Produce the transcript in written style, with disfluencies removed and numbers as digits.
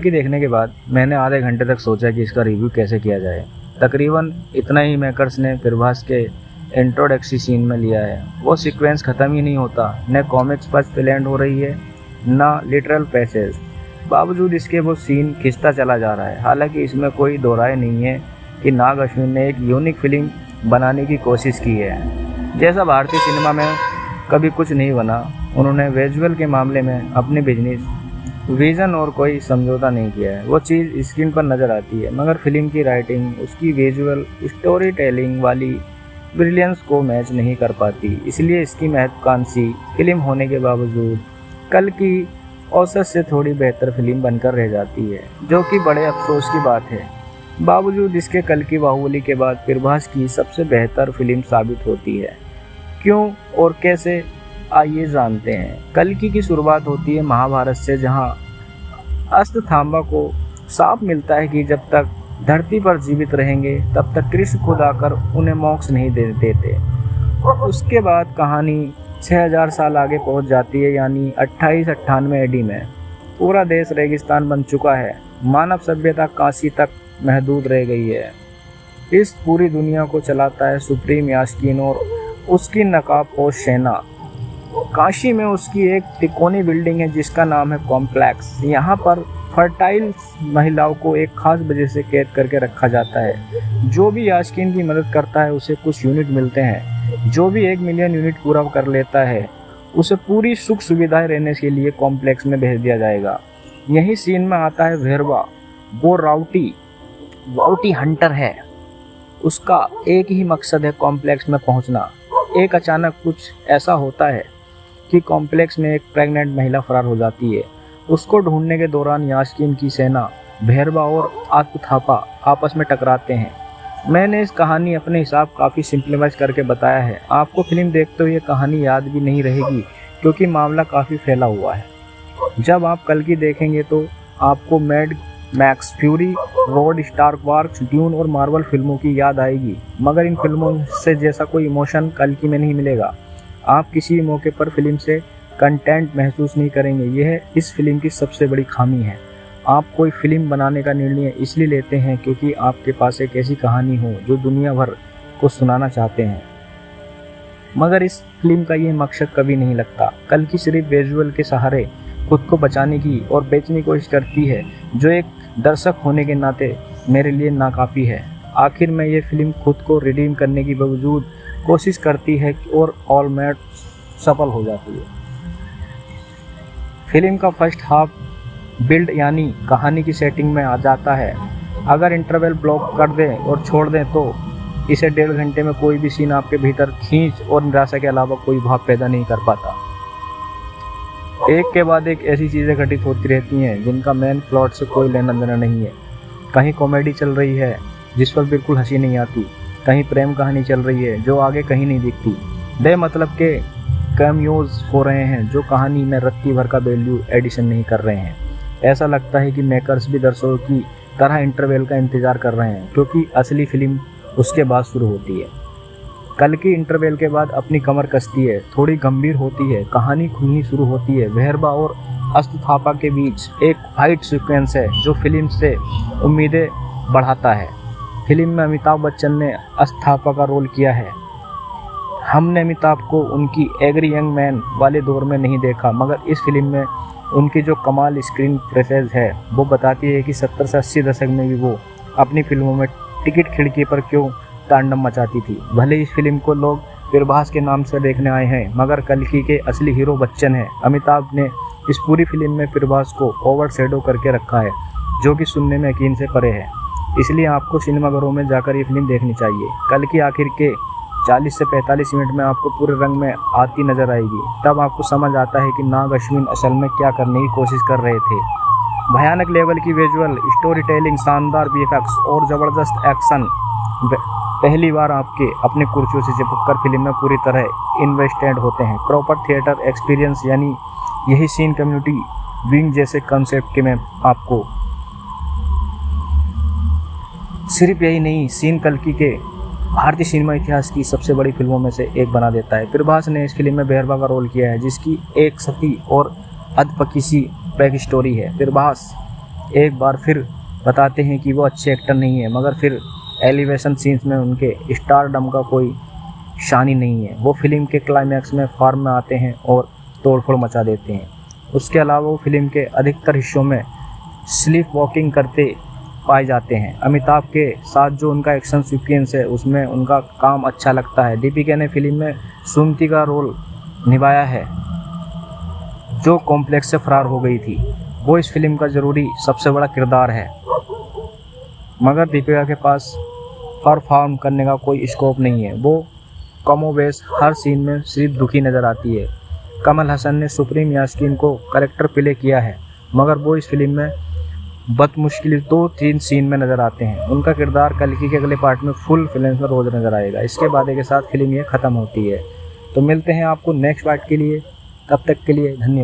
की देखने के बाद मैंने आधे घंटे तक सोचा कि इसका रिव्यू कैसे किया जाए। तकरीबन इतना ही मेकर्स ने प्रभास के इंट्रोडक्शन सीन में लिया है। वो सीक्वेंस ख़त्म ही नहीं होता, न कॉमिक्स पर लैंड हो रही है न लिटरल पैसेज। बावजूद इसके वो सीन खिंचता चला जा रहा है। हालांकि इसमें कोई दो राय नहीं है कि नाग अश्विन ने एक यूनिक फिल्म बनाने की कोशिश की है। जैसा भारतीय सिनेमा में कभी कुछ नहीं बना, उन्होंने विजुअल के मामले में अपने बिजनेस विज़न और कोई समझौता नहीं किया है। वो चीज़ स्क्रीन पर नज़र आती है, मगर फिल्म की राइटिंग उसकी विजुअल स्टोरी टेलिंग वाली ब्रिलियंस को मैच नहीं कर पाती। इसलिए इसकी महत्वाकांक्षी फिल्म होने के बावजूद कल की औसत से थोड़ी बेहतर फिल्म बनकर रह जाती है, जो कि बड़े अफसोस की बात है। बावजूद इसके कल की बाहुबली के बाद प्रभास की सबसे बेहतर फिल्म साबित होती है। क्यों और कैसे, आइए जानते हैं। कल्कि की शुरुआत होती है महाभारत से, जहां अश्वत्थामा को साफ मिलता है कि जब तक धरती पर जीवित रहेंगे तब तक कृष्ण खुद आकर उन्हें मोक्ष नहीं दे देते। उसके बाद कहानी 6000 साल आगे पहुंच जाती है, यानी 2898 AD में। पूरा देश रेगिस्तान बन चुका है, मानव सभ्यता काशी तक महदूद रह गई है। इस पूरी दुनिया को चलाता है सुप्रीम यास्कीन और उसकी नकाबपोश सेना। काशी में उसकी एक तिकोनी बिल्डिंग है जिसका नाम है कॉम्प्लेक्स। यहाँ पर फर्टाइल महिलाओं को एक खास वजह से कैद करके रखा जाता है। जो भी यास्कीन की मदद करता है उसे कुछ यूनिट मिलते हैं। जो भी 1 मिलियन यूनिट पूरा कर लेता है उसे पूरी सुख सुविधाएं रहने के लिए कॉम्प्लेक्स में भेज दिया जाएगा। यही सीन में आता है भैरवा। वो राउटी हंटर है। उसका एक ही मकसद है कॉम्प्लेक्स में पहुंचना। एक अचानक कुछ ऐसा होता है कि कॉम्प्लेक्स में एक प्रेग्नेंट महिला फरार हो जाती है। उसको ढूंढने के दौरान यास्कीन की सेना भैरवा और अश्वत्थामा आपस में टकराते हैं। मैंने इस कहानी अपने हिसाब काफ़ी सिंप्लीफाइज करके बताया है। आपको फिल्म देखते हुए ये कहानी याद भी नहीं रहेगी क्योंकि मामला काफ़ी फैला हुआ है। जब आप कल्कि देखेंगे तो आपको mad max fury, road, star wars, dune और मार्वल फिल्मों की याद आएगी, मगर इन फिल्मों से जैसा कोई इमोशन कल्कि में नहीं मिलेगा। आप किसी भी मौके पर फिल्म से कंटेंट महसूस नहीं करेंगे। यह इस फिल्म की सबसे बड़ी खामी है। आप कोई फिल्म बनाने का निर्णय इसलिए लेते हैं क्योंकि आपके पास एक ऐसी कहानी हो जो दुनिया भर को सुनाना चाहते हैं, मगर इस फिल्म का ये मकसद कभी नहीं लगता। कल्कि सिर्फ विजुअल के सहारे खुद को बचाने की और बेचने की कोशिश करती है, जो एक दर्शक होने के नाते मेरे लिए नाकाफ़ी है। आखिर में ये फिल्म खुद को रिडीम करने की बावजूद कोशिश करती है और ऑलमोस्ट सफल हो जाती है। फिल्म का फर्स्ट हाफ बिल्ड यानी कहानी की सेटिंग में आ जाता है। अगर इंटरवल ब्लॉक कर दें और छोड़ दें तो इसे 1.5 घंटे में कोई भी सीन आपके भीतर खींच और निराशा के अलावा कोई भाव पैदा नहीं कर पाता। एक के बाद एक ऐसी चीज़ें घटित होती रहती हैं जिनका मेन प्लॉट से कोई लेना देना नहीं है। कहीं कॉमेडी चल रही है जिस पर बिल्कुल हंसी नहीं आती, कहीं प्रेम कहानी चल रही है जो आगे कहीं नहीं दिखती, बेमतलब के कैमियोज हो रहे हैं जो कहानी में रत्ती भर का वैल्यू एडिशन नहीं कर रहे हैं। ऐसा लगता है कि मेकर्स भी दर्शकों की तरह इंटरवल का इंतज़ार कर रहे हैं क्योंकि असली फिल्म उसके बाद शुरू होती है। कल्कि इंटरवल के बाद अपनी कमर कसती है, थोड़ी गंभीर होती है, कहानी खुद ही शुरू होती है। भैरवा और अश्वत्थामा के बीच एक फाइट सीक्वेंस है जो फिल्म से उम्मीदें बढ़ाता है। फिल्म में अमिताभ बच्चन ने अश्वत्थामा का रोल किया है। हमने अमिताभ को उनकी एग्री यंग मैन वाले दौर में नहीं देखा, मगर इस फिल्म में उनकी जो कमाल स्क्रीन प्रेजेंस है वो बताती है कि 70 से 80 दशक में भी वो अपनी फिल्मों में टिकट खिड़की पर क्यों तांडव मचाती थी। भले इस फिल्म को लोग प्रभास के नाम से देखने आए हैं, मगर कल्कि के असली हीरो बच्चन है। अमिताभ ने इस पूरी फिल्म में प्रभास को ओवर शेडो करके रखा है, जो कि सुनने में यकीन से परे है। इसलिए आपको सिनेमाघरों में जाकर ये फिल्म देखनी चाहिए। कल्कि आखिर के 40 से 45 मिनट में आपको पूरे रंग में आती नजर आएगी। तब आपको समझ आता है कि नाग अश्विन असल में क्या करने की कोशिश कर रहे थे। भयानक लेवल की विजुअल स्टोरी टेलिंग, शानदार VFX और ज़बरदस्त एक्शन। पहली बार आपके अपने कुर्सियों से चिपक कर फिल्म में पूरी तरह इन्वेस्टेड होते हैं। प्रॉपर थिएटर एक्सपीरियंस, यानी यही सीन कम्युनिटी विंग जैसे कंसेप्ट के में आपको सिर्फ यही नहीं, सीन कल्कि के भारतीय सिनेमा इतिहास की सबसे बड़ी फिल्मों में से एक बना देता है। प्रभास ने इस फिल्म में भैरवा का रोल किया है, जिसकी एक सती और अधपकी सी बैक स्टोरी है। प्रभास एक बार फिर बताते हैं कि वो अच्छे एक्टर नहीं है, मगर फिर एलिवेशन सीन्स में उनके स्टारडम का कोई शान ही नहीं है। वो फिल्म के क्लाइमैक्स में फॉर्म में आते हैं और तोड़फोड़ मचा देते हैं। उसके अलावा वो फिल्म के अधिकतर हिस्सों में स्लीप वॉकिंग करते पाए जाते हैं। अमिताभ के साथ जो उनका एक्शन सीक्वेंस है उसमें उनका काम अच्छा लगता है। दीपिका ने फिल्म में सुमति का रोल निभाया है जो कॉम्प्लेक्स से फरार हो गई थी। वो इस फिल्म का ज़रूरी सबसे बड़ा किरदार है, मगर दीपिका के पास परफॉर्म करने का कोई स्कोप नहीं है। वो कमोबेश हर सीन में सिर्फ दुखी नज़र आती है। कमल हसन ने सुप्रीम यास्कीन को कैरेक्टर प्ले किया है, मगर वो इस फिल्म में बदमुश्किल 2-3 सीन में नज़र आते हैं। उनका किरदार कल्कि के अगले पार्ट में फुल फिल्म में रोज नज़र आएगा। इसके बाद के साथ फिल्म ये ख़त्म होती है। तो मिलते हैं आपको नेक्स्ट पार्ट के लिए, तब तक के लिए धन्यवाद।